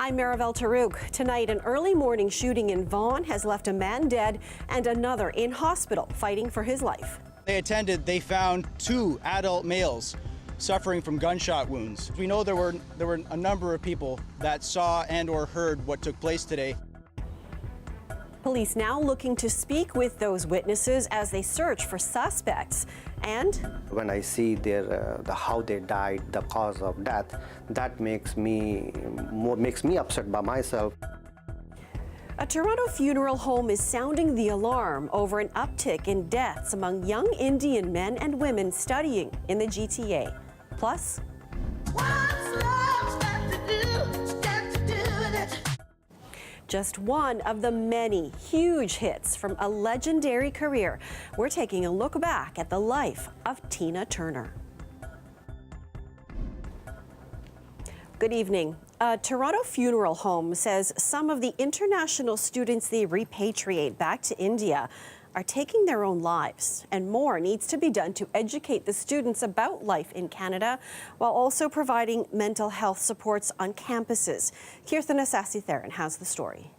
I'm Maribel Tarouk. Tonight, an early morning shooting in Vaughan has left a man dead and another in hospital fighting for his life. They found two adult males suffering from gunshot wounds. We know there were a number of people that saw and or heard what took place today. Police now looking to speak with those witnesses as they search for suspects. And when I see how they died, the cause of death, that makes me upset by myself. A Toronto funeral home is sounding the alarm over an uptick in deaths among young Indian men and women studying in the GTA. Plus, just one of the many huge hits from a legendary career. We're taking a look back at the life of Tina Turner. Good evening. A Toronto funeral home says some of the international students they repatriate back to India are taking their own lives, and more needs to be done to educate the students about life in Canada while also providing mental health supports on campuses. Kirthana Sasitharan has the story.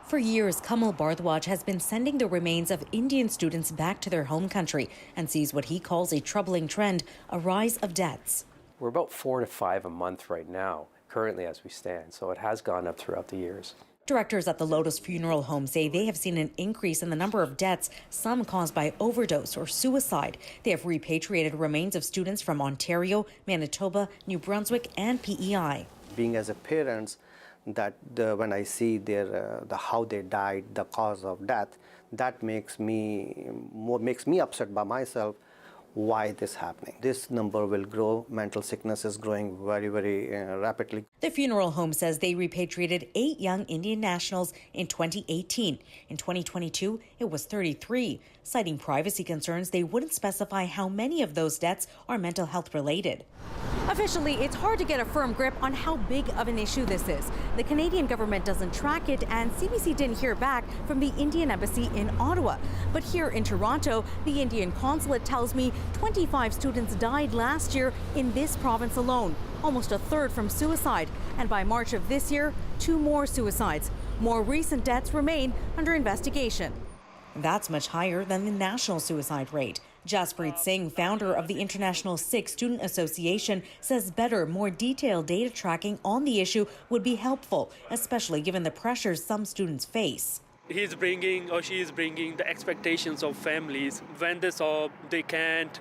For years, Kamal Bardwaj has been sending the remains of Indian students back to their home country and sees what he calls a troubling trend, a rise of deaths. We're about 4 to 5 a month right now, currently as we stand, so it has gone up throughout the years. Directors at the Lotus Funeral Home say they have seen an increase in the number of deaths, some caused by overdose or suicide. They have repatriated remains of students from Ontario, Manitoba, New Brunswick, and PEI. Being as a parent, when I see how they died, the cause of death, that makes me upset by myself. Why this happening? This number will grow. Mental sickness is growing very, very rapidly. The funeral home says they repatriated 8 young Indian nationals in 2018. In 2022, it was 33. Citing privacy concerns, they wouldn't specify how many of those deaths are mental health related. Officially, it's hard to get a firm grip on how big of an issue this is. The Canadian government doesn't track it, and CBC didn't hear back from the Indian embassy in Ottawa. But here in Toronto, the Indian consulate tells me 25 students died last year in this province alone, almost a third from suicide. And by March of this year, 2 more suicides. More recent deaths remain under investigation. That's much higher than the national suicide rate. Jaspreet Singh, founder of the International Sikh Student Association, says better, more detailed data tracking on the issue would be helpful, especially given the pressures some students face. He's bringing or she is bringing the expectations of families. When they saw they can't,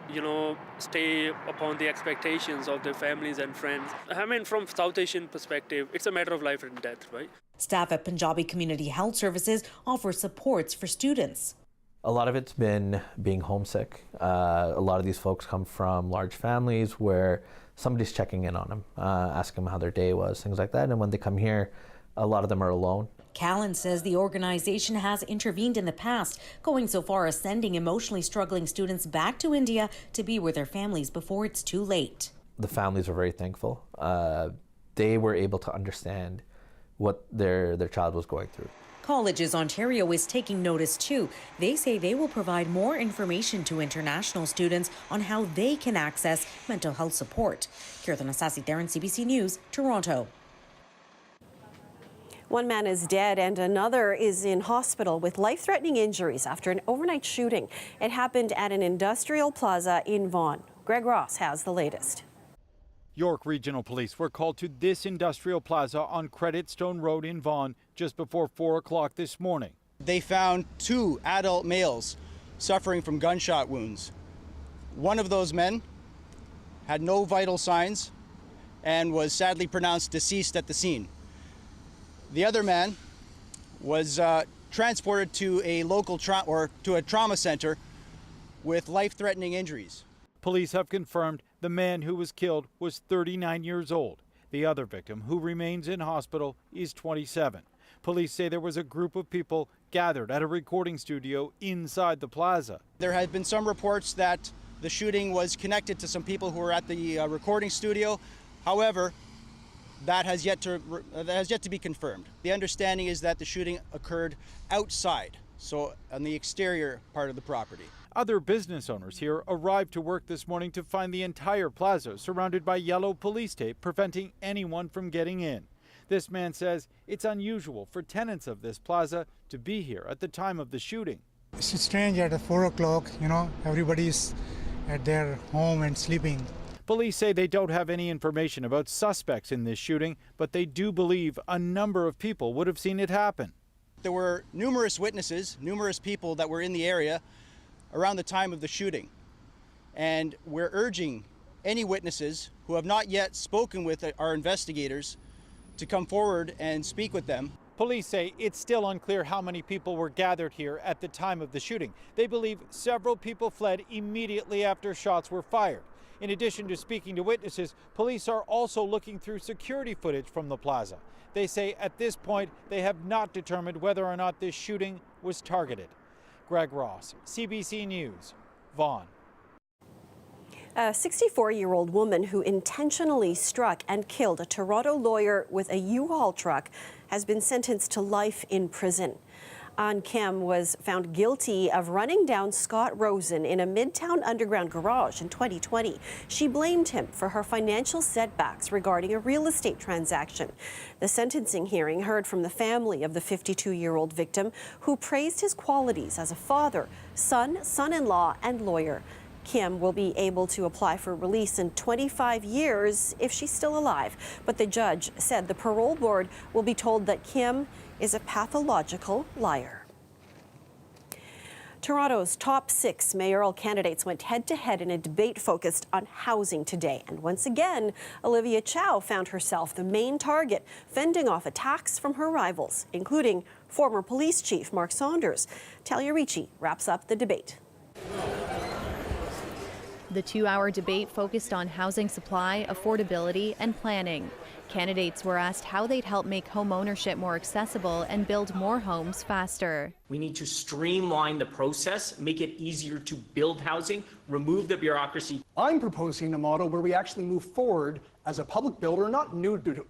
stay upon the expectations of their families and friends. I mean, from South Asian perspective, it's a matter of life and death, right? Staff at Punjabi Community Health Services offer supports for students. A lot of it's been being homesick. A lot of these folks come from large families where somebody's checking in on them, asking them how their day was, things like that. And when they come here, a lot of them are alone. Callan says the organization has intervened in the past, going so far as sending emotionally struggling students back to India to be with their families before it's too late. The families are very thankful. They were able to understand what their child was going through. Colleges Ontario is taking notice too. They say they will provide more information to international students on how they can access mental health support. Kirthana Sasitharan, CBC News, Toronto. One man is dead and another is in hospital with life-threatening injuries after an overnight shooting. It happened at an industrial plaza in Vaughan. Greg Ross has the latest. York Regional Police were called to this industrial plaza on Credit Stone Road in Vaughan just before 4 o'clock this morning. They found 2 adult males suffering from gunshot wounds. One of those men had no vital signs and was sadly pronounced deceased at the scene. The other man was transported to a local trauma center with life-threatening injuries. Police have confirmed the man who was killed was 39 years old. The other victim, who remains in hospital, is 27. Police say there was a group of people gathered at a recording studio inside the plaza. There had been some reports that the shooting was connected to some people who were at the recording studio. However, that has yet to be confirmed. The understanding is that the shooting occurred outside, so on the exterior part of the property. Other business owners here arrived to work this morning to find the entire plaza surrounded by yellow police tape preventing anyone from getting in. This man says it's unusual for tenants of this plaza to be here at the time of the shooting. It's strange at 4 o'clock, everybody's at their home and sleeping. Police say they don't have any information about suspects in this shooting, but they do believe a number of people would have seen it happen. There were numerous witnesses, numerous people that were in the area around the time of the shooting. And we're urging any witnesses who have not yet spoken with our investigators to come forward and speak with them. Police say it's still unclear how many people were gathered here at the time of the shooting. They believe several people fled immediately after shots were fired. In addition to speaking to witnesses, police are also looking through security footage from the plaza. They say at this point they have not determined whether or not this shooting was targeted. Greg Ross, CBC News, Vaughan. A 64-year-old woman who intentionally struck and killed a Toronto lawyer with a U-Haul truck has been sentenced to life in prison. An Kim was found guilty of running down Scott Rosen in a Midtown Underground garage in 2020. She blamed him for her financial setbacks regarding a real estate transaction. The sentencing hearing heard from the family of the 52-year-old victim, who praised his qualities as a father, son, son-in-law, and lawyer. Kim will be able to apply for release in 25 years if she's still alive. But the judge said the parole board will be told that Kim is a pathological liar. Toronto's top 6 mayoral candidates went head-to-head in a debate focused on housing today. And once again, Olivia Chow found herself the main target, fending off attacks from her rivals, including former police chief Mark Saunders. Talia Ricci wraps up the debate. The 2-hour debate focused on housing supply, affordability, and planning. Candidates were asked how they'd help make home ownership more accessible and build more homes faster. We need to streamline the process, make it easier to build housing, remove the bureaucracy. I'm proposing a model where we actually move forward as a public builder, not new to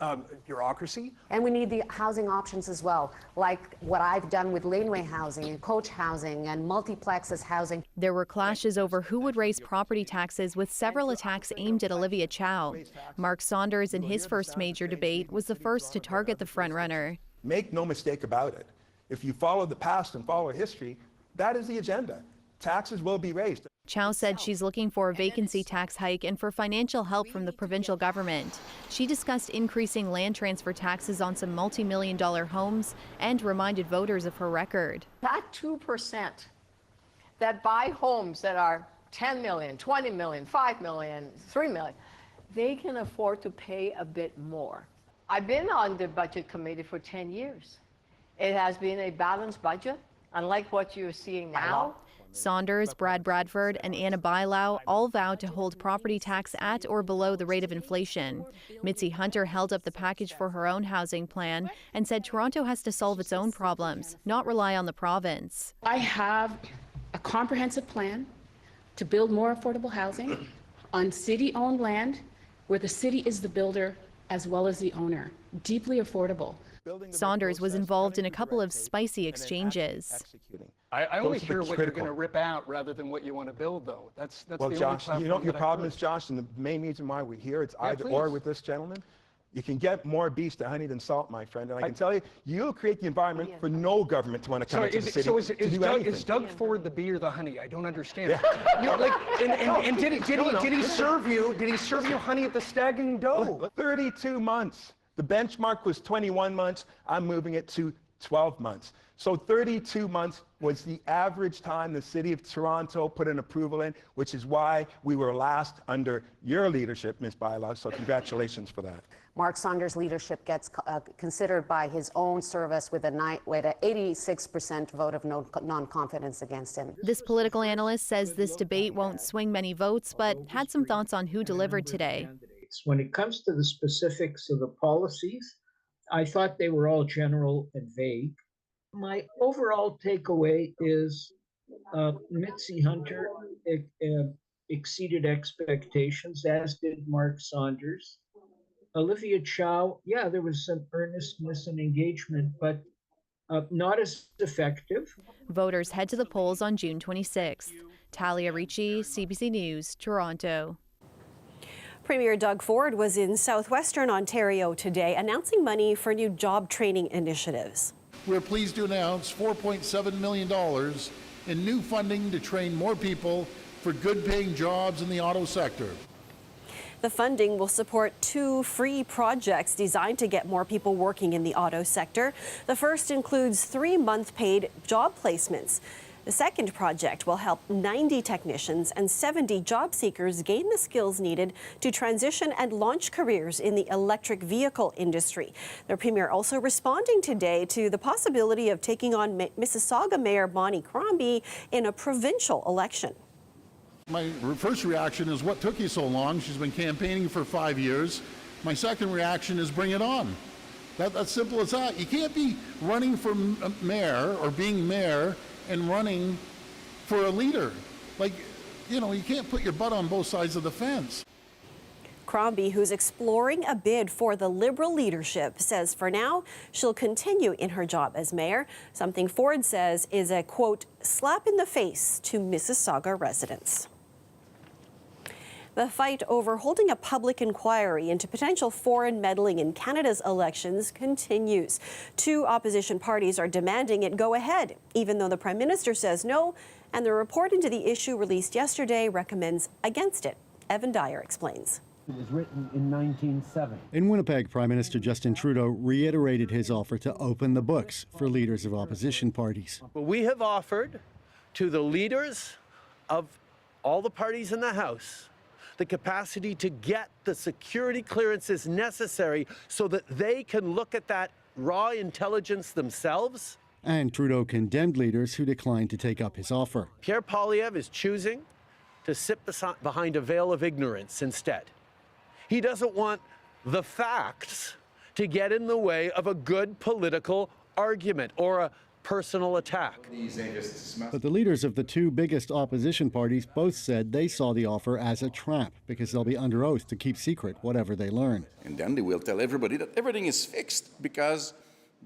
bureaucracy. And we need the housing options as well, like what I've done with laneway housing and coach housing and multiplexes housing. There were clashes over who would raise property taxes, with several attacks aimed at Olivia Chow. Mark Saunders, in his first major debate, was the first to target the frontrunner. Make no mistake about it. If you follow the past and follow history, that is the agenda. Taxes will be raised. Chow said she's looking for a vacancy tax hike and for financial help from the provincial government. She discussed increasing land transfer taxes on some multi-million-dollar homes and reminded voters of her record. That 2% that buy homes that are 10 million, 20 million, 5 million, 3 million, they can afford to pay a bit more. I've been on the budget committee for 10 years. It has been a balanced budget, unlike what you're seeing now. Saunders, Brad Bradford, and Anna Bailau all vowed to hold property tax at or below the rate of inflation. Mitzi Hunter held up the package for her own housing plan and said Toronto has to solve its own problems, not rely on the province. I have a comprehensive plan to build more affordable housing on city-owned land where the city is the builder as well as the owner. Deeply affordable. Saunders was involved in a couple of spicy exchanges. I only hear what you're going to rip out rather than what you want to build, though. That's well, the Josh, only you know what your problem is, Josh, and the main reason why we're here, it's either or with this gentleman. You can get more beef to honey than salt, my friend, and I can tell you, you'll create the environment for no government to want to come into the city to do anything. Is Doug Ford the bee or the honey? I don't understand. Yeah. And did he serve you honey at the Stagging Doe? 32 months. The benchmark was 21 months. I'm moving it to 12 months. So 32 months was the average time the City of Toronto put an approval in, which is why we were last under your leadership, Ms. Bailau, so congratulations for that. Mark Saunders' leadership gets considered by his own service with an 86% vote of non-confidence against him. This political analyst says this debate won't swing many votes, but had some thoughts on who delivered today. When it comes to the specifics of the policies, I thought they were all general and vague. My overall takeaway is Mitzi Hunter exceeded expectations, as did Mark Saunders. Olivia Chow, yeah, there was some earnestness and engagement, but not as effective. Voters head to the polls on June 26th. Talia Ricci, CBC News, Toronto. Premier Doug Ford was in southwestern Ontario today announcing money for new job training initiatives. We're pleased to announce $4.7 million in new funding to train more people for good-paying jobs in the auto sector. The funding will support 2 free projects designed to get more people working in the auto sector. The first includes 3-month paid job placements. The second project will help 90 technicians and 70 job seekers gain the skills needed to transition and launch careers in the electric vehicle industry. The Premier also responding today to the possibility of taking on Mississauga Mayor Bonnie Crombie in a provincial election. My first reaction is, what took you so long? She's been campaigning for 5 years. My second reaction is, bring it on. That's simple as that. You can't be running for mayor or being mayor and running for a leader. Like, you know, you can't put your butt on both sides of the fence. Crombie, who's exploring a bid for the Liberal leadership, says for now she'll continue in her job as mayor, something Ford says is a, quote, slap in the face to Mississauga residents. The fight over holding a public inquiry into potential foreign meddling in Canada's elections continues. 2 opposition parties are demanding it go ahead, even though the Prime Minister says no, and the report into the issue released yesterday recommends against it. Evan Dyer explains. It was written in 1970. In Winnipeg, Prime Minister Justin Trudeau reiterated his offer to open the books for leaders of opposition parties. But we have offered to the leaders of all the parties in the House the capacity to get the security clearances necessary so that they can look at that raw intelligence themselves. And Trudeau condemned leaders who declined to take up his offer. Pierre Poilievre is choosing to sit behind a veil of ignorance instead. He doesn't want the facts to get in the way of a good political argument or a personal attack. But the leaders of the 2 biggest opposition parties both said they saw the offer as a trap because they'll be under oath to keep secret whatever they learn. And then they will tell everybody that everything is fixed because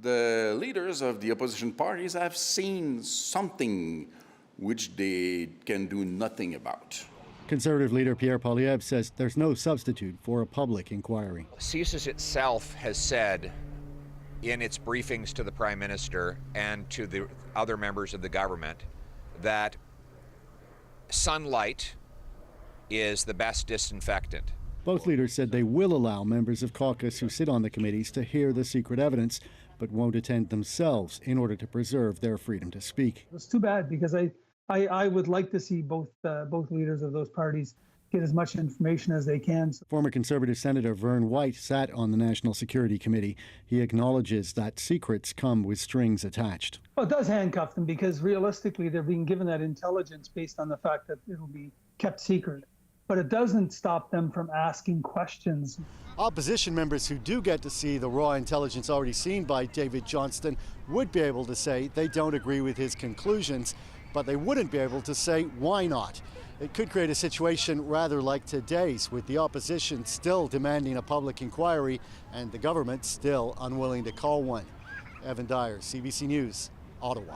the leaders of the opposition parties have seen something which they can do nothing about. Conservative leader Pierre Poilievre says there's no substitute for a public inquiry. CSIS itself has said in its briefings to the Prime Minister and to the other members of the government that sunlight is the best disinfectant. Both leaders said they will allow members of caucus who sit on the committees to hear the secret evidence, but won't attend themselves in order to preserve their freedom to speak. It's too bad because I would like to see both leaders of those parties get as much information as they can. Former Conservative Senator Vern White sat on the National Security Committee. He acknowledges that secrets come with strings attached. Well, it does handcuff them because realistically they're being given that intelligence based on the fact that it'll be kept secret. But it doesn't stop them from asking questions. Opposition members who do get to see the raw intelligence already seen by David Johnston would be able to say they don't agree with his conclusions, but they wouldn't be able to say why not. It could create a situation rather like today's, with the opposition still demanding a public inquiry and the government still unwilling to call one. Evan Dyer, CBC News, Ottawa.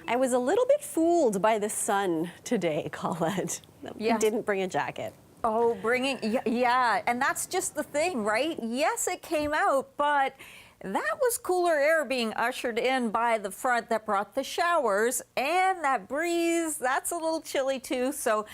I was a little bit fooled by the sun today, Colette. Yeah. You didn't bring a jacket. Oh, yeah, and that's just the thing, right? Yes, it came out, but that was cooler air being ushered in by the front that brought the showers, and that breeze, that's a little chilly too. So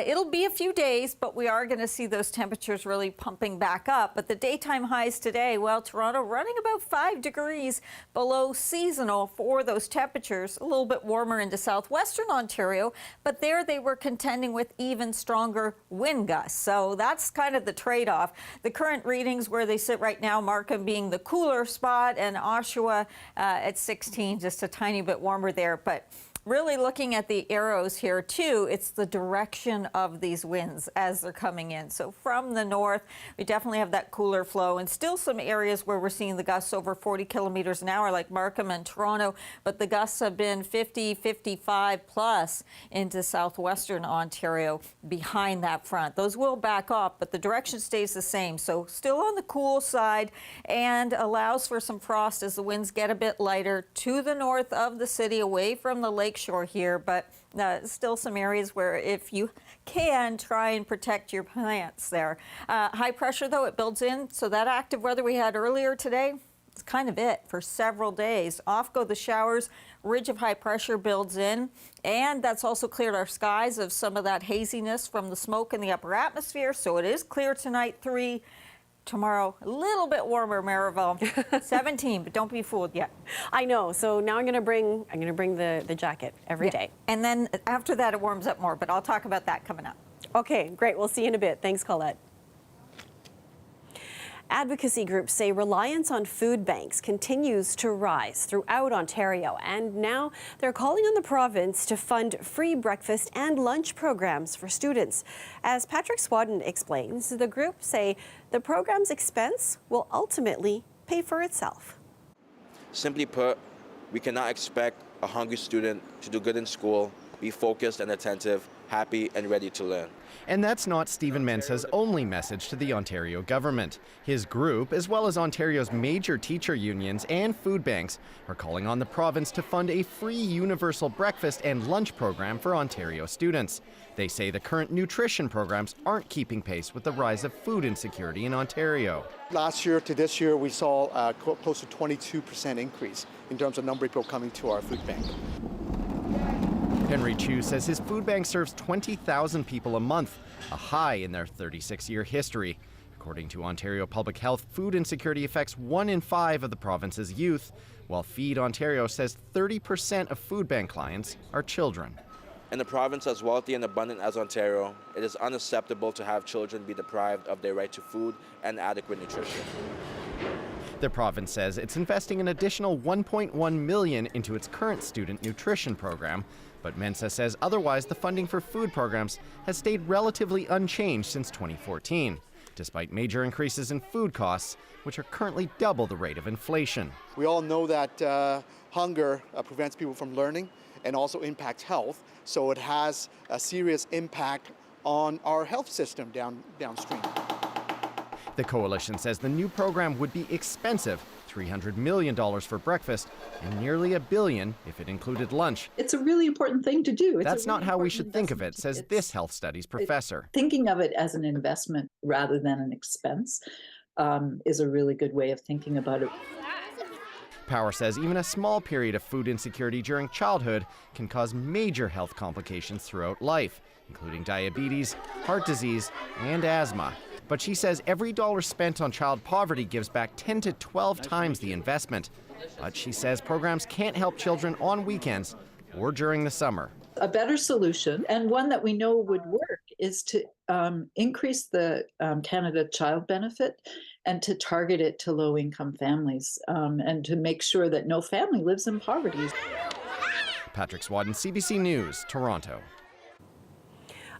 it'll be a few days, but we are going to see those temperatures really pumping back up. But the daytime highs today, well, Toronto running about 5 degrees below seasonal for those temperatures, a little bit warmer into southwestern Ontario, but there they were contending with even stronger wind gusts. So that's kind of the trade-off. The current readings where they sit right now, Markham being the cooler spot, and Oshawa at 16, just a tiny bit warmer there. But really looking at the arrows here too, it's the direction of these winds as they're coming in. So from the north, we definitely have that cooler flow, and still some areas where we're seeing the gusts over 40 kilometers an hour, like Markham and Toronto, but the gusts have been 50, 55 plus into southwestern Ontario behind that front. Those will back up, but the direction stays the same. So still on the cool side, and allows for some frost as the winds get a bit lighter to the north of the city, away from the lake lakeshore here, but still some areas where if you can, try and protect your plants there. High pressure, though, it builds in. So that active weather we had earlier today, it's kind of it for several days. Off go the showers, ridge of high pressure builds in, and that's also cleared our skies of some of that haziness from the smoke in the upper atmosphere. So it is clear tonight, 3. Tomorrow, a little bit warmer, Maryville, 17, but don't be fooled yet. I know. So now I'm gonna bring the jacket every day. And then after that, it warms up more. But I'll talk about that coming up. Okay, great. We'll see you in a bit. Thanks, Colette. Advocacy groups say reliance on food banks continues to rise throughout Ontario, and now they're calling on the province to fund free breakfast and lunch programs for students. As Patrick Swadden explains, the group say the program's expense will ultimately pay for itself. Simply put, we cannot expect a hungry student to do good in school, be focused and attentive, happy and ready to learn. And that's not Stephen Mensah's only message to the Ontario government. His group, as well as Ontario's major teacher unions and food banks, are calling on the province to fund a free universal breakfast and lunch program for Ontario students. They say the current nutrition programs aren't keeping pace with the rise of food insecurity in Ontario. Last year to this year, we saw a close to 22% increase in terms of number of people coming to our food bank. Henry Chu says his food bank serves 20,000 people a month, a high in their 36-year history. According to Ontario Public Health, food insecurity affects 1 in 5 of the province's youth, while Feed Ontario says 30% of food bank clients are children. In a province as wealthy and abundant as Ontario, it is unacceptable to have children be deprived of their right to food and adequate nutrition. The province says it's investing an additional $1.1 million into its current student nutrition program, but Mensah says otherwise the funding for food programs has stayed relatively unchanged since 2014, despite major increases in food costs, which are currently double the rate of inflation. We all know that hunger prevents people from learning and also impacts health, so it has a serious impact on our health system downstream. The coalition says the new program would be expensive, $300 million for breakfast and nearly $1 billion if it included lunch. It's a really important thing to do. That's not how we should think of it, says this health studies professor. Thinking of it as an investment rather than an expense is a really good way of thinking about it. Power says even a small period of food insecurity during childhood can cause major health complications throughout life, including diabetes, heart disease, and asthma. But she says every dollar spent on child poverty gives back 10 to 12 times the investment. But she says programs can't help children on weekends or during the summer. A better solution, and one that we know would work, is to increase the Canada Child Benefit and to target it to low-income families and to make sure that no family lives in poverty. Patrick Swadden, CBC News, Toronto.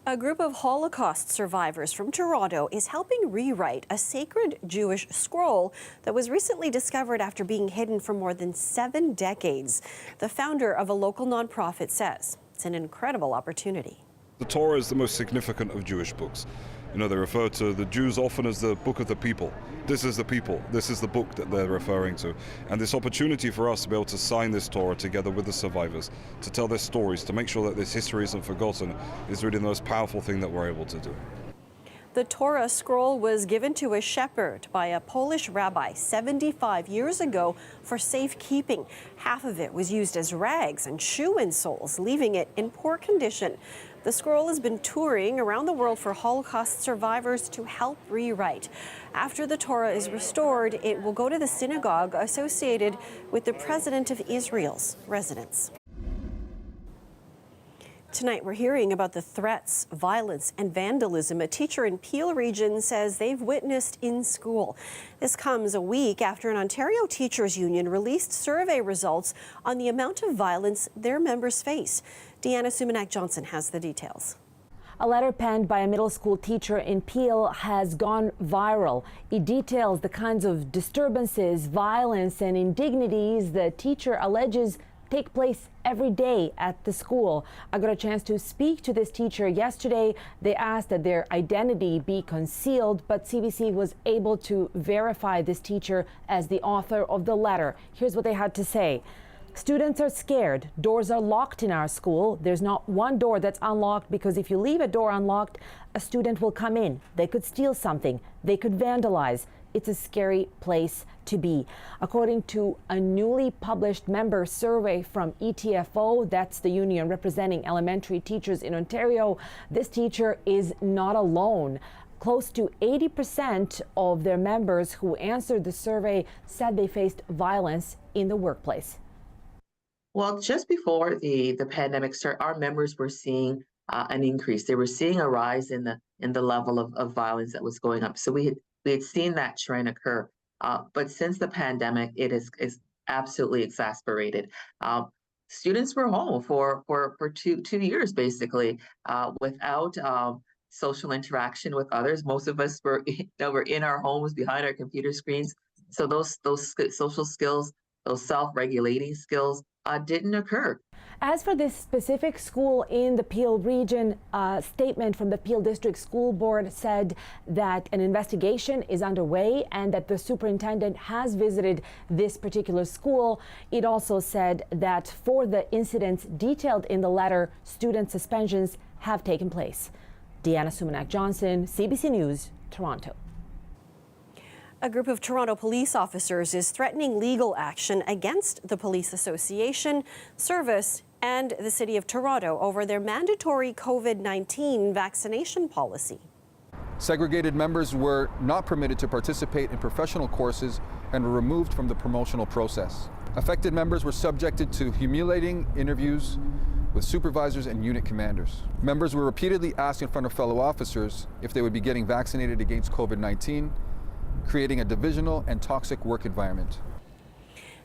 A group of Holocaust survivors from Toronto is helping rewrite a sacred Jewish scroll that was recently discovered after being hidden for more than 7 decades. The founder of a local nonprofit says it's an incredible opportunity. The Torah is the most significant of Jewish books. You know, they refer to the Jews often as the book of the people. This is the people. This is the book that they're referring to. And this opportunity for us to be able to sign this Torah together with the survivors, to tell their stories, to make sure that this history isn't forgotten, is really the most powerful thing that we're able to do. The Torah scroll was given to a shepherd by a Polish rabbi 75 years ago for safekeeping. Half of it was used as rags and shoe insoles, leaving it in poor condition. The scroll has been touring around the world for Holocaust survivors to help rewrite. After the Torah is restored, it will go to the synagogue associated with the President of Israel's residence. Tonight, we're hearing about the threats, violence, and vandalism a teacher in Peel Region says they've witnessed in school. This comes a week after an Ontario Teachers Union released survey results on the amount of violence their members face. Deanna Sumanak-Johnson has the details. A letter penned by a middle school teacher in Peel has gone viral. It details the kinds of disturbances, violence, and indignities the teacher alleges take place every day at the school. I got a chance to speak to this teacher yesterday. They asked that their identity be concealed, but CBC was able to verify this teacher as the author of the letter. Here's what they had to say. Students are scared. Doors are locked in our school. There's not one door that's unlocked because if you leave a door unlocked, a student will come in. They could steal something. They could vandalize. It's a scary place to be. According to a newly published member survey from ETFO, that's the union representing elementary teachers in Ontario, this teacher is not alone. Close to 80% of their members who answered the survey said they faced violence in the workplace. Well, just before the pandemic started, our members were seeing an increase. They were seeing a rise in the level of violence that was going up. So we had seen that trend occur. But since the pandemic, it is absolutely exacerbated. Students were home for 2 years, basically, without social interaction with others. Most of us were in our homes behind our computer screens. So those social skills, those self-regulating skills didn't occur. As for this specific school in the Peel region, a statement from the Peel District School Board said that an investigation is underway and that the superintendent has visited this particular school. It also said that for the incidents detailed in the letter, student suspensions have taken place. Deanna Sumanak-Johnson, CBC News, Toronto. A group of Toronto police officers is threatening legal action against the Police Association, Service, and the City of Toronto over their mandatory COVID-19 vaccination policy. Segregated members were not permitted to participate in professional courses and were removed from the promotional process. Affected members were subjected to humiliating interviews with supervisors and unit commanders. Members were repeatedly asked in front of fellow officers if they would be getting vaccinated against COVID-19, creating a divisional and toxic work environment.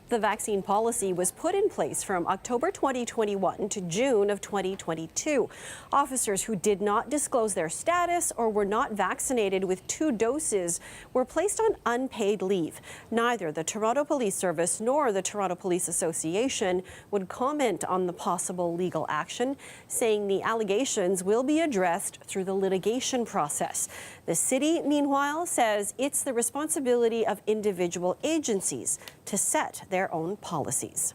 The vaccine policy was put in place from October 2021 to June of 2022. Officers who did not disclose their status or were not vaccinated with 2 doses were placed on unpaid leave. Neither the Toronto Police Service nor the Toronto Police Association would comment on the possible legal action, saying the allegations will be addressed through the litigation process. The city, meanwhile, says it's the responsibility of individual agencies to set their own policies.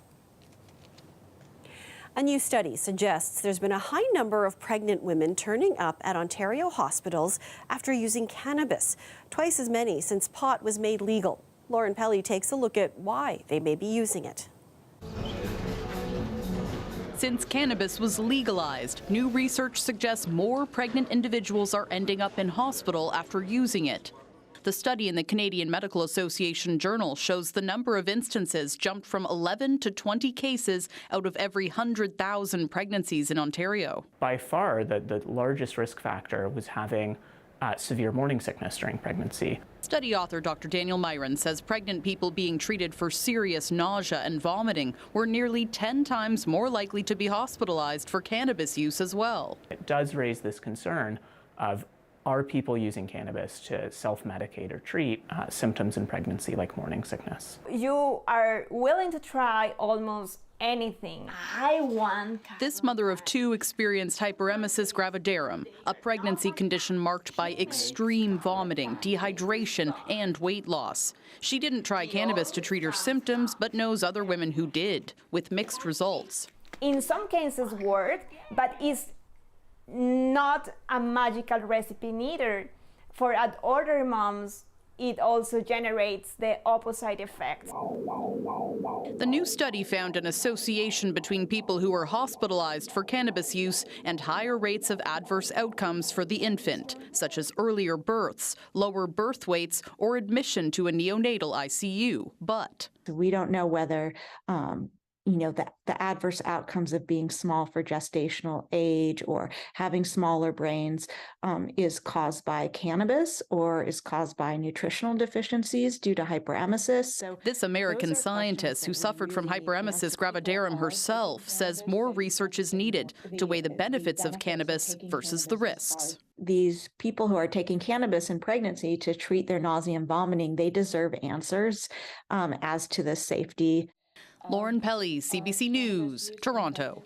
A new study suggests there's been a high number of pregnant women turning up at Ontario hospitals after using cannabis, twice as many since pot was made legal. Lauren Pelly takes a look at why they may be using it. Since cannabis was legalized, new research suggests more pregnant individuals are ending up in hospital after using it. The study in the Canadian Medical Association Journal shows the number of instances jumped from 11 to 20 cases out of every 100,000 pregnancies in Ontario. By far, the largest risk factor was having severe morning sickness during pregnancy. Study author Dr. Daniel Myron says pregnant people being treated for serious nausea and vomiting were nearly 10 times more likely to be hospitalized for cannabis use as well. It does raise this concern of, are people using cannabis to self-medicate or treat symptoms in pregnancy like morning sickness? You are willing to try almost anything. I want. This mother of 2 experienced hyperemesis gravidarum, a pregnancy condition marked by extreme vomiting, dehydration, and weight loss. She didn't try cannabis to treat her symptoms, but knows other women who did, with mixed results. In some cases work, but it's not a magical recipe neither. For other moms, it also generates the opposite effect. The new study found an association between people who were hospitalized for cannabis use and higher rates of adverse outcomes for the infant, such as earlier births, lower birth weights, or admission to a neonatal ICU. But we don't know whether the adverse outcomes of being small for gestational age or having smaller brains is caused by cannabis or is caused by nutritional deficiencies due to hyperemesis. So this American scientist who suffered from hyperemesis gravidarum herself says more research is needed to weigh the benefits of cannabis versus the risks. These people who are taking cannabis in pregnancy to treat their nausea and vomiting, they deserve answers as to the safety. Lauren Pelly, CBC News, Toronto.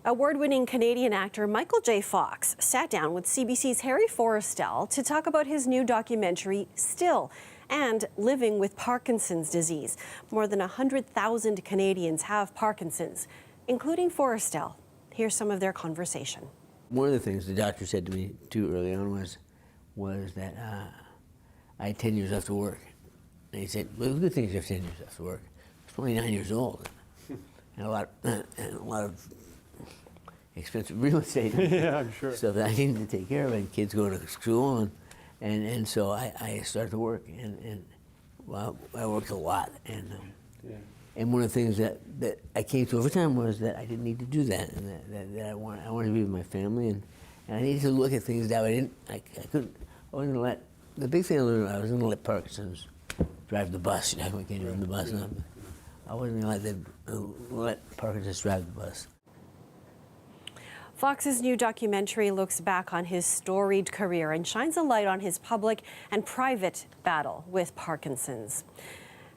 Award-winning Canadian actor Michael J. Fox sat down with CBC's Harry Forrestal to talk about his new documentary, Still, and living with Parkinson's disease. More than 100,000 Canadians have Parkinson's, including Forrestal. Here's some of their conversation. One of the things the doctor said to me too early on was that I had 10 years left to work. And he said, well, the good thing is you have 10 years left to work. I was 29 years old and a lot of expensive real estate. Yeah, I'm sure. Stuff that I needed to take care of, and kids going to school, and so I started to work, and well, I worked a lot, and one of the things that I came to over time was that I didn't need to do that, and that I wanted to be with my family, and I needed to look at things that I wasn't gonna let, the big thing I learned, I wasn't gonna let Parkinson's drive the bus. You know, I can't run the bus. No. I wasn't gonna let Parkinson's drive the bus. Fox's new documentary looks back on his storied career and shines a light on his public and private battle with Parkinson's.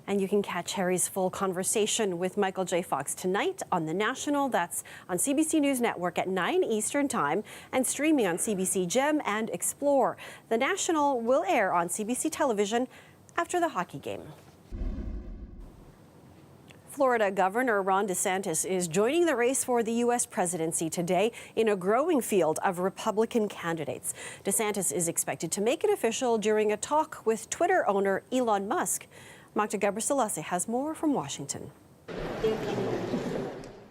And you can catch Harry's full conversation with Michael J. Fox tonight on The National. That's on CBC News Network at 9 Eastern Time and streaming on CBC Gem and Explore. The National will air on CBC television after the hockey game. Florida Governor Ron DeSantis is joining the race for the U.S. presidency today in a growing field of Republican candidates. DeSantis is expected to make it official during a talk with Twitter owner Elon Musk. Magda Gabriselassie has more from Washington.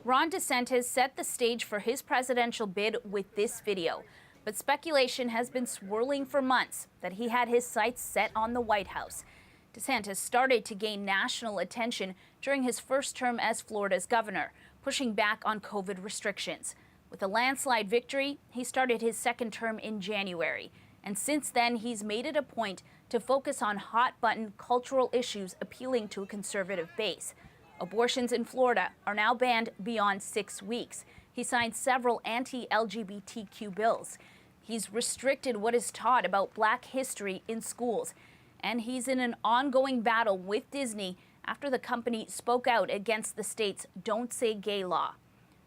Ron DeSantis set the stage for his presidential bid with this video. But speculation has been swirling for months that he had his sights set on the White House. DeSantis started to gain national attention during his first term as Florida's governor, pushing back on COVID restrictions. With a landslide victory, he started his second term in January. And since then, he's made it a point to focus on hot-button cultural issues appealing to a conservative base. Abortions in Florida are now banned beyond 6 weeks. He signed several anti-LGBTQ bills. He's restricted what is taught about Black history in schools. And he's in an ongoing battle with Disney after the company spoke out against the state's Don't Say Gay law.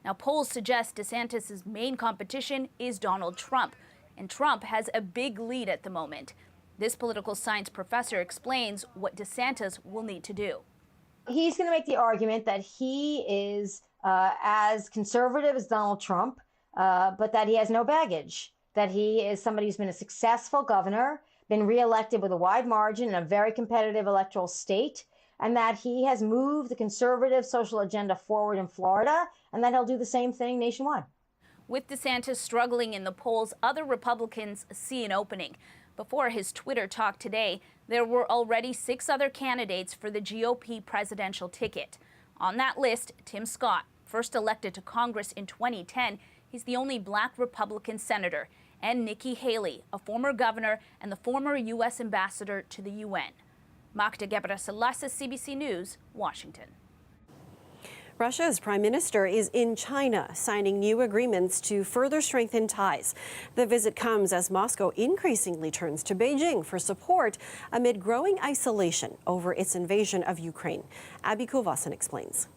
Now, polls suggest DeSantis' main competition is Donald Trump, and Trump has a big lead at the moment. This political science professor explains what DeSantis will need to do. He's going to make the argument that he is as conservative as Donald Trump, but that he has no baggage, that he is somebody who's been a successful governor, been reelected with a wide margin in a very competitive electoral state, and that he has moved the conservative social agenda forward in Florida, and that he'll do the same thing nationwide. With DeSantis struggling in the polls, other Republicans see an opening. Before his Twitter talk today, there were already 6 other candidates for the GOP presidential ticket. On that list, Tim Scott, first elected to Congress in 2010, he's the only Black Republican senator, and Nikki Haley, a former governor and the former U.S. ambassador to the UN. Magda Gabriselassie, CBC News, Washington. Russia's prime minister is in China, signing new agreements to further strengthen ties. The visit comes as Moscow increasingly turns to Beijing for support amid growing isolation over its invasion of Ukraine. Abby Kovasin explains.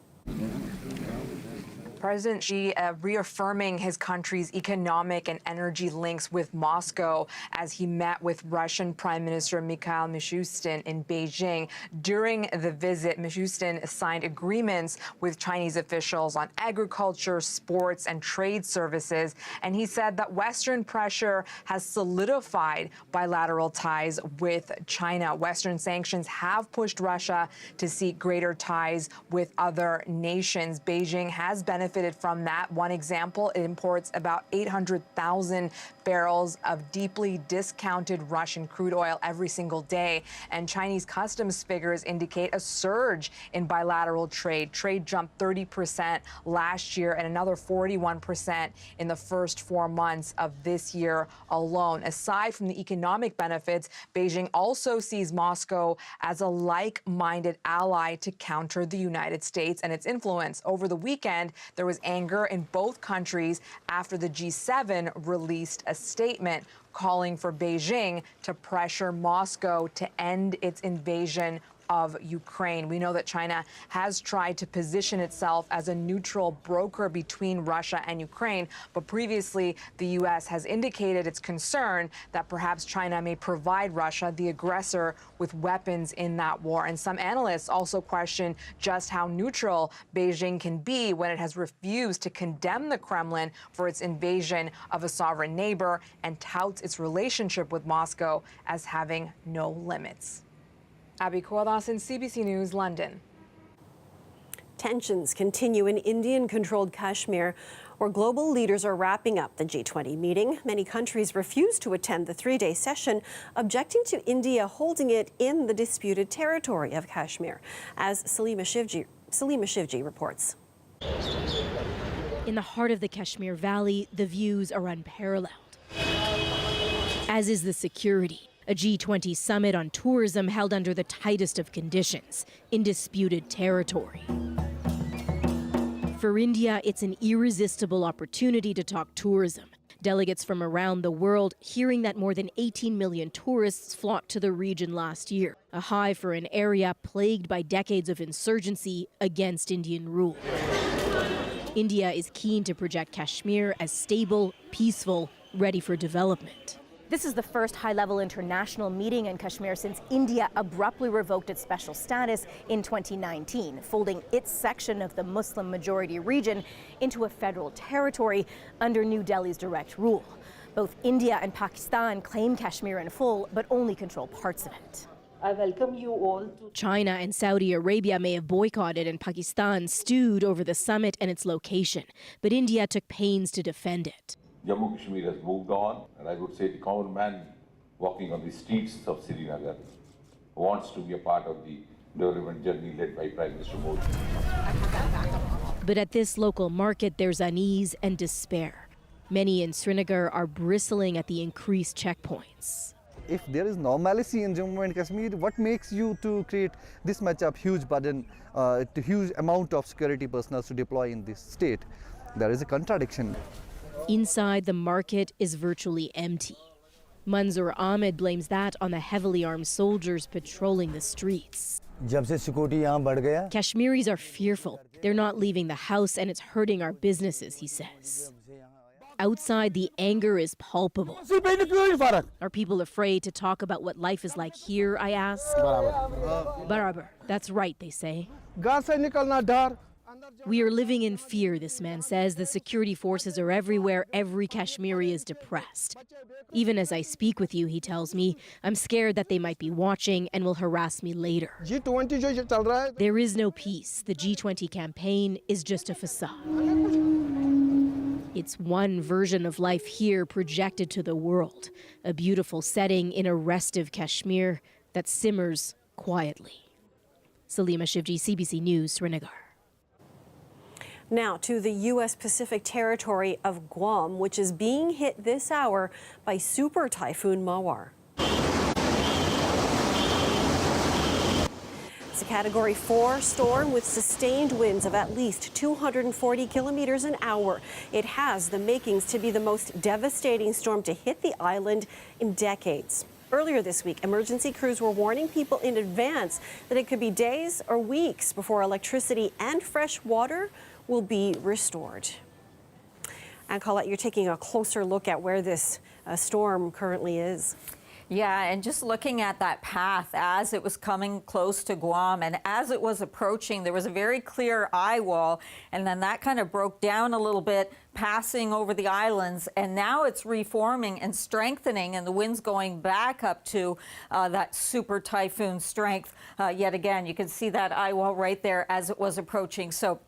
President Xi reaffirming his country's economic and energy links with Moscow as he met with Russian Prime Minister Mikhail Mishustin in Beijing. During the visit, Mishustin signed agreements with Chinese officials on agriculture, sports, and trade services. And he said that Western pressure has solidified bilateral ties with China. Western sanctions have pushed Russia to seek greater ties with other nations. Beijing has benefited from that. One example, it imports about 800,000 barrels of deeply discounted Russian crude oil every single day. And Chinese customs figures indicate a surge in bilateral trade. Trade jumped 30% last year and another 41% in the first 4 months of this year alone. Aside from the economic benefits, Beijing also sees Moscow as a like-minded ally to counter the United States and its influence. Over the weekend, there was anger in both countries after the G7 released a statement calling for Beijing to pressure Moscow to end its invasion of Ukraine. We know that China has tried to position itself as a neutral broker between Russia and Ukraine, but previously the U.S. has indicated its concern that perhaps China may provide Russia, the aggressor, with weapons in that war. And some analysts also question just how neutral Beijing can be when it has refused to condemn the Kremlin for its invasion of a sovereign neighbor and touts its relationship with Moscow as having no limits. Abby Kuadas in CBC News, London. Tensions continue in Indian-controlled Kashmir, where global leaders are wrapping up the G20 meeting. Many countries refuse to attend the three-day session, objecting to India holding it in the disputed territory of Kashmir, as Salima Shivji reports. In the heart of the Kashmir Valley, the views are unparalleled, as is the security. A G20 summit on tourism held under the tightest of conditions, in disputed territory. For India, it's an irresistible opportunity to talk tourism. Delegates from around the world hearing that more than 18 million tourists flocked to the region last year, a high for an area plagued by decades of insurgency against Indian rule. India is keen to project Kashmir as stable, peaceful, ready for development. This is the first high-level international meeting in Kashmir since India abruptly revoked its special status in 2019, folding its section of the Muslim-majority region into a federal territory under New Delhi's direct rule. Both India and Pakistan claim Kashmir in full, but only control parts of it. I welcome you all to China and Saudi Arabia may have boycotted and Pakistan stewed over the summit and its location, but India took pains to defend it. Jammu Kashmir has moved on, and I would say the common man walking on the streets of Srinagar wants to be a part of the development journey led by Prime Minister Modi. But at this local market, there's unease and despair. Many in Srinagar are bristling at the increased checkpoints. If there is normalcy in Jammu and Kashmir, what makes you to create this much of huge burden, huge amount of security personnel to deploy in this state? There is a contradiction. Inside, the market is virtually empty. Manzoor Ahmed blames that on the heavily armed soldiers patrolling the streets. Kashmiris are fearful. They're not leaving the house and it's hurting our businesses, he says. Outside, the anger is palpable. Are people afraid to talk about what life is like here, I ask? Barabar. That's right, they say. We are living in fear, this man says. The security forces are everywhere. Every Kashmiri is depressed. Even as I speak with you, he tells me, I'm scared that they might be watching and will harass me later. There is no peace. The G20 campaign is just a facade. It's one version of life here projected to the world. A beautiful setting in a restive Kashmir that simmers quietly. Salima Shivji, CBC News, Srinagar. Now to the U.S. Pacific territory of Guam, which is being hit this hour by Super Typhoon Mawar. It's a Category 4 storm with sustained winds of at least 240 kilometers an hour. It has the makings to be the most devastating storm to hit the island in decades. Earlier this week, emergency crews were warning people in advance that it could be days or weeks before electricity and fresh water will be restored. And Colette, you're taking a closer look at where this storm currently is. Yeah, and just looking at that path as it was coming close to Guam and as it was approaching, there was a very clear eye wall, and then that kind of broke down a little bit, passing over the islands, and now it's reforming and strengthening, and the wind's going back up to that super typhoon strength. Yet again, you can see that eye wall right there as it was approaching. So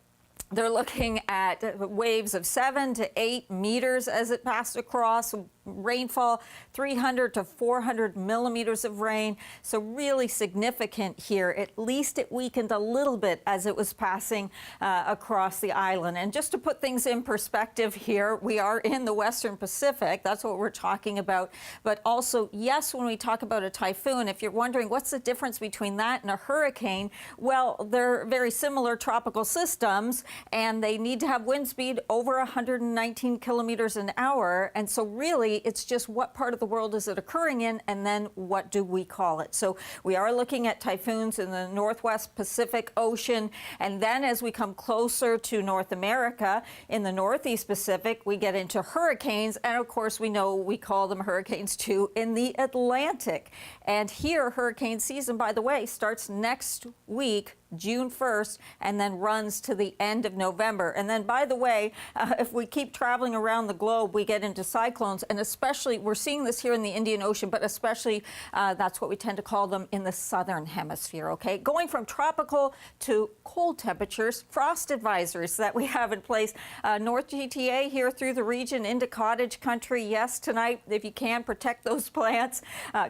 they're looking at waves of 7 to 8 meters as it passed across. Rainfall, 300 to 400 millimeters of rain. So really significant here. At least it weakened a little bit as it was passing across the island. And just to put things in perspective here, we are in the Western Pacific. That's what we're talking about. But also, yes, when we talk about a typhoon, if you're wondering what's the difference between that and a hurricane, well, they're very similar tropical systems, and they need to have wind speed over 119 kilometers an hour. And so really, geography. It's just what part of the world is it occurring in, and then what do we call it? So we are looking at typhoons in the Northwest Pacific Ocean, and then as we come closer to North America, in the Northeast Pacific, we get into hurricanes, and of course we know we call them hurricanes too in the Atlantic. And here, hurricane season, by the way, starts next week, June 1st, and then runs to the end of November. And then, by the way, if we keep traveling around the globe, we get into cyclones, and especially, we're seeing this here in the Indian Ocean, but especially that's what we tend to call them in the southern hemisphere, okay? Going from tropical to cold temperatures, frost advisories that we have in place. North GTA here through the region into cottage country. Yes, tonight, if you can, protect those plants.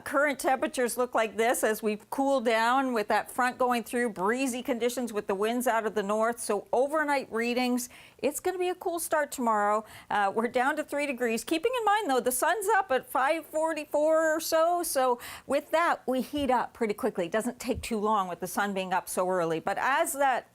Current temperatures look like this as we've cooled down with that front going through, breezy conditions with the winds out of the north. So overnight readings, it's going to be a cool start tomorrow. We're down to 3 degrees. Keeping in mind, though, the sun's up at 5:44 or so. So with that, we heat up pretty quickly. It doesn't take too long with the sun being up so early. But as that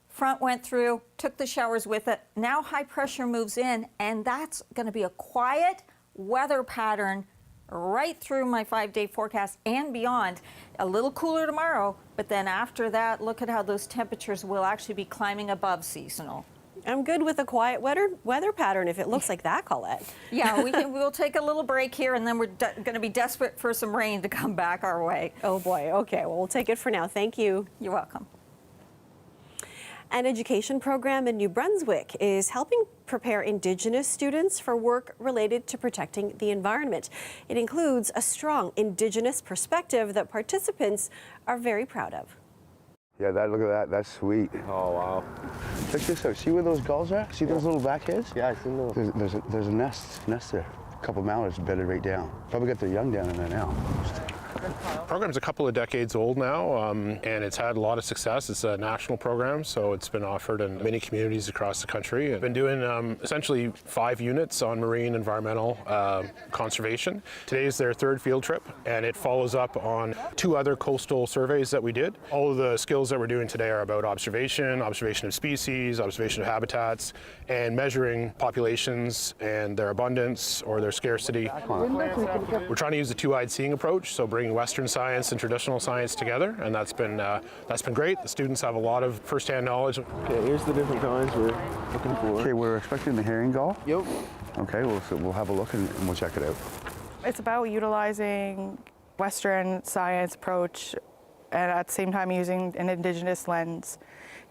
front went through, took the showers with it, now high pressure moves in, and that's going to be a quiet weather pattern right through my 5-day forecast and beyond. A little cooler tomorrow, but then after that, look at how those temperatures will actually be climbing above seasonal. I'm good with a quiet weather pattern if it looks like that, Colette. Yeah, we'll take a little break here, and then we're going to be desperate for some rain to come back our way. Oh boy, okay, well, we'll take it for now. Thank you. You're welcome. An education program in New Brunswick is helping prepare Indigenous students for work related to protecting the environment. It includes a strong Indigenous perspective that participants are very proud of. Yeah, look at that. That's sweet. Oh, wow. Check this out. See where those gulls are? See those little black heads? Yeah, I see those. There's a nest there. A couple mallards bedded right down. Probably got their young down in there now. The program's a couple of decades old now, and it's had a lot of success. It's a national program, so it's been offered in many communities across the country. I've been doing essentially 5 units on marine environmental conservation. Today is their 3rd field trip, and it follows up on 2 other coastal surveys that we did. All of the skills that we're doing today are about observation of species, observation of habitats, and populations and their abundance or their scarcity. We're trying to use the 2-eyed seeing approach, so bringing Western science and traditional science together, and that's been great. The students have a lot of first-hand knowledge. Okay, here's the different kinds we're looking for. Okay, we're expecting the herring gull. Yep. Okay, we'll have a look and we'll check it out. It's about utilizing Western science approach and at the same time using an Indigenous lens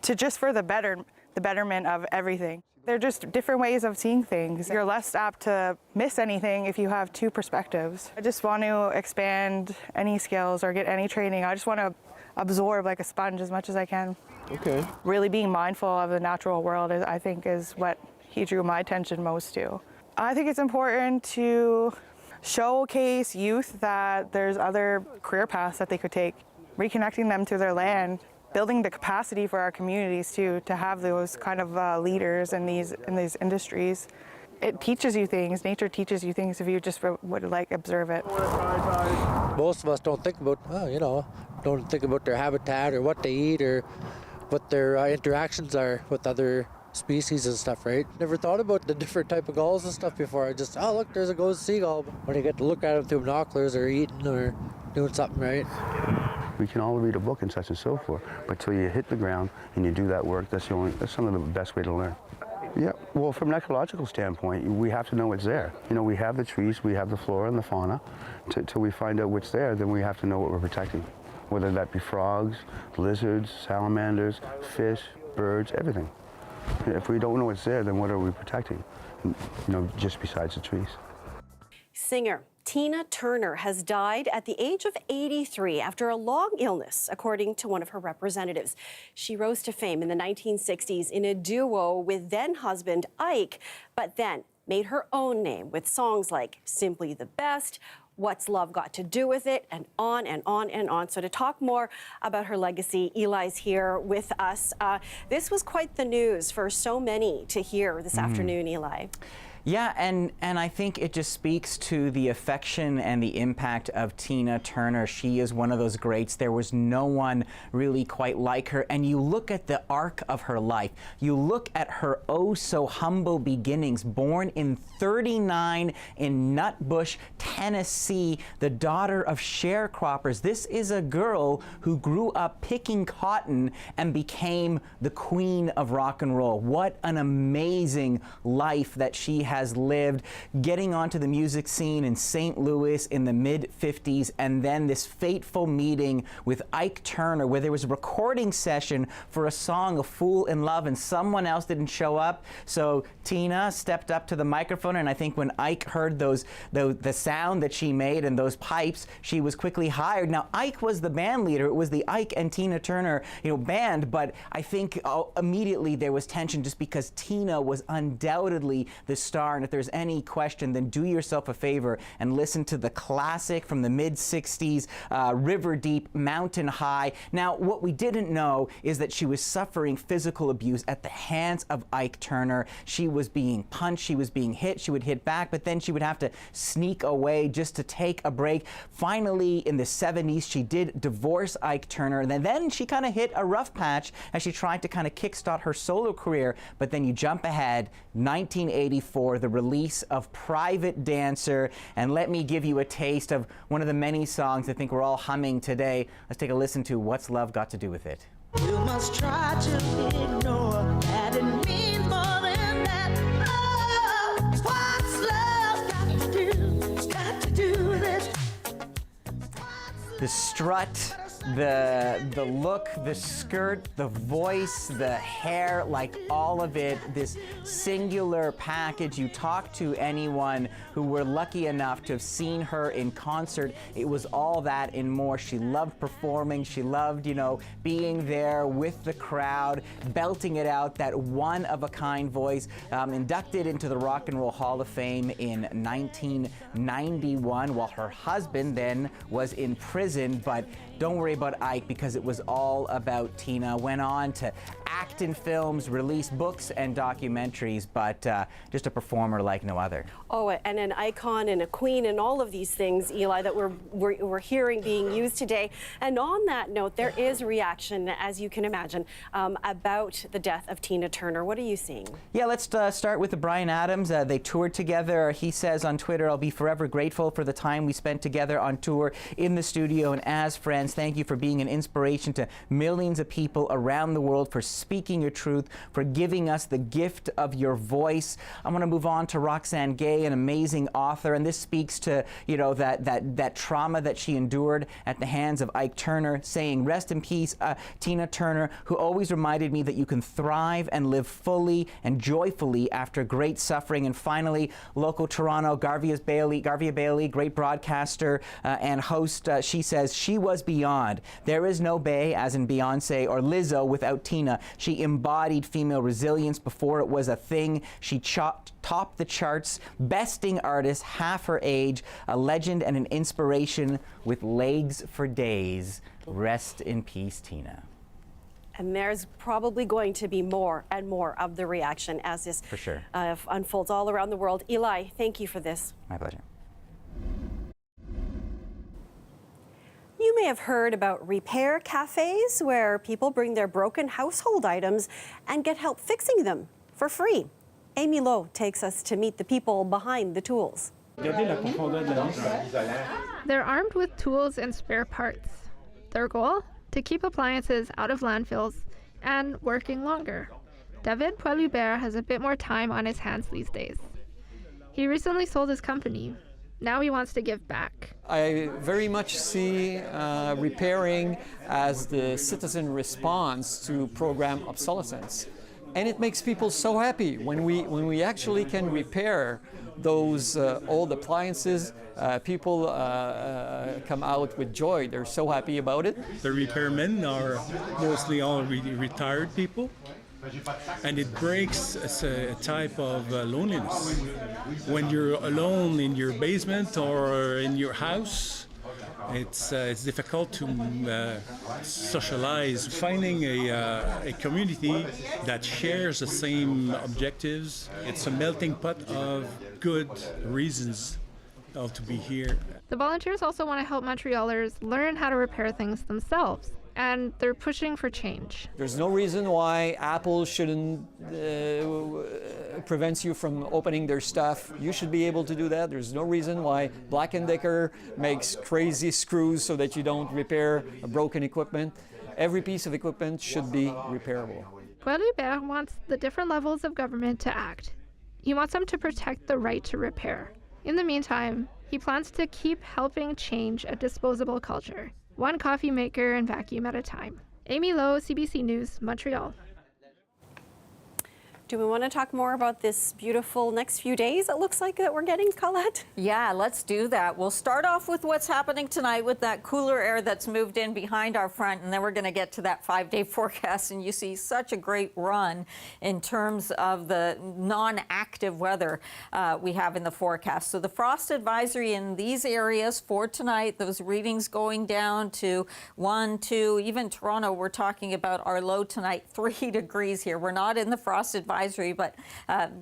to just for the betterment of everything. They're just different ways of seeing things. You're less apt to miss anything if you have 2 perspectives. I just want to expand any skills or get any training. I just want to absorb like a sponge as much as I can. Okay. Really being mindful of the natural world, I think, is what he drew my attention most to. I think it's important to showcase youth that there's other career paths that they could take, reconnecting them to their land, building the capacity for our communities too, to have those kind of leaders in these industries. It teaches you things. Nature teaches you things if you just would observe it. Most of us don't think about, don't think about their habitat or what they eat or what their interactions are with other species and stuff, right? Never thought about the different type of gulls and stuff before. I just, oh look, there's a ghost seagull. But when you get to look at them through binoculars or eating or doing something right. We can all read a book and such and so forth, but till you hit the ground and you do that work, that's some of the best way to learn. Yeah, well, from an ecological standpoint, we have to know what's there. We have the trees, we have the flora and the fauna. Till we find out what's there, then we have to know what we're protecting. Whether that be frogs, lizards, salamanders, fish, birds, everything. If we don't know what's there, then what are we protecting? Just besides the trees. Singer Tina Turner has died at the age of 83 after a long illness, according to one of her representatives. She rose to fame in the 1960s in a duo with then-husband Ike, but then made her own name with songs like Simply the Best, What's Love Got to Do with It, and on and on and on. So to talk more about her legacy, Eli's here with us. This was quite the news for so many to hear this afternoon, Eli. Yeah, and I think it just speaks to the affection and the impact of Tina Turner. She is one of those greats. There was no one really quite like her. And you look at the arc of her life. You look at her oh so humble beginnings, born in 1939 in Nutbush, Tennessee, the daughter of sharecroppers. This is a girl who grew up picking cotton and became the queen of rock and roll. What an amazing life that she has lived, getting onto the music scene in St. Louis in the mid-50s, and then this fateful meeting with Ike Turner where there was a recording session for a song, A Fool in Love, and someone else didn't show up. So Tina stepped up to the microphone, and I think when Ike heard the sound that she made and those pipes, she was quickly hired. Now, Ike was the band leader. It was the Ike and Tina Turner, band, but I think immediately there was tension just because Tina was undoubtedly the star. And if there's any question, then do yourself a favor and listen to the classic from the mid-60s, River Deep, Mountain High. Now, what we didn't know is that she was suffering physical abuse at the hands of Ike Turner. She was being punched, she was being hit, she would hit back, but then she would have to sneak away just to take a break. Finally, in the 70s, she did divorce Ike Turner, and then she kind of hit a rough patch as she tried to kind of kickstart her solo career. But then you jump ahead, 1984, the release of Private Dancer, and let me give you a taste of one of the many songs I think we're all humming today. Let's take a listen to What's Love Got to Do with It. You must try to ignore that it means more than that. Oh, what's love got to do with it? The strut, the look, the skirt, the voice, the hair, like all of it, this singular package. You talk to anyone who were lucky enough to have seen her in concert, it was all that and more. She loved performing. She loved, being there with the crowd, belting it out, that one-of-a-kind voice. Inducted into the Rock and Roll Hall of Fame in 1991 while her husband then was in prison. But don't worry about Ike, because it was all about Tina. Went on to act in films, release books and documentaries, but just a performer like no other. Oh, and an icon and a queen and all of these things, Eli, that we're hearing being used today. And on that note, there is reaction, as you can imagine, about the death of Tina Turner. What are you seeing? Yeah, let's start with Bryan Adams. They toured together. He says on Twitter, "I'll be forever grateful for the time we spent together on tour, in the studio, and as friends. Thank you for being an inspiration to millions of people around the world, for speaking your truth, for giving us the gift of your voice." I want to move on to Roxane Gay, an amazing author, and this speaks to that trauma that she endured at the hands of Ike Turner, saying, "Rest in peace, Tina Turner, who always reminded me that you can thrive and live fully and joyfully after great suffering." And finally, local Toronto, Garvia Bailey, great broadcaster and host, she says, "She was beyond. There is no Bey, as in Beyonce or Lizzo, without Tina. She embodied female resilience before it was a thing. She topped the charts, besting artist half her age, a legend and an inspiration with legs for days. Rest in peace, Tina." And there's probably going to be more and more of the reaction as this for sure unfolds all around the world. Eli, thank you for this. My pleasure. You may have heard about repair cafes where people bring their broken household items and get help fixing them for free. Amy Lowe takes us to meet the people behind the tools. They're armed with tools and spare parts. Their goal? To keep appliances out of landfills and working longer. David Poilubert has a bit more time on his hands these days. He recently sold his company. Now he wants to give back. I very much see repairing as the citizen response to program obsolescence. And it makes people so happy when we actually can repair those old appliances. People come out with joy. They're so happy about it. The repairmen are mostly all retired people, and it breaks a type of loneliness. When you're alone in your basement or in your house, It's difficult to socialize. Finding a community that shares the same objectives, it's a melting pot of good reasons to be here. The volunteers also want to help Montrealers learn how to repair things themselves, and they're pushing for change. There's no reason why Apple shouldn't prevent you from opening their stuff. You should be able to do that. There's no reason why Black & Decker makes crazy screws so that you don't repair broken equipment. Every piece of equipment should be repairable. Poilievre wants the different levels of government to act. He wants them to protect the right to repair. In the meantime, he plans to keep helping change a disposable culture, one coffee maker and vacuum at a time. Amy Lowe, CBC News, Montreal. Do we want to talk more about this beautiful next few days it looks like that we're getting, Colette? Yeah, let's do that. We'll start off with what's happening tonight with that cooler air that's moved in behind our front, and then we're going to get to that 5-day forecast, and you see such a great run in terms of the non-active weather we have in the forecast. So the frost advisory in these areas for tonight, those readings going down to 1, 2, even Toronto, we're talking about our low tonight, 3 degrees here. We're not in the frost advisory, but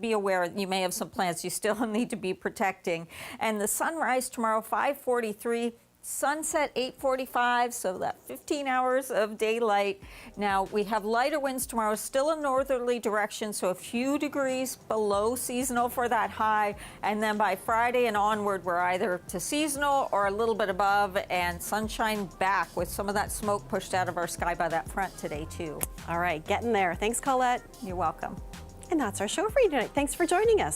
be aware you may have some plants you still need to be protecting. And the sunrise tomorrow, 5:43. Sunset 8:45, so that 15 hours of daylight. Now we have lighter winds tomorrow, still a northerly direction, so a few degrees below seasonal for that high. And then by Friday and onward, we're either to seasonal or a little bit above, and sunshine back with some of that smoke pushed out of our sky by that front today too. All right, getting there. Thanks, Colette. You're welcome. And that's our show for you tonight. Thanks for joining us.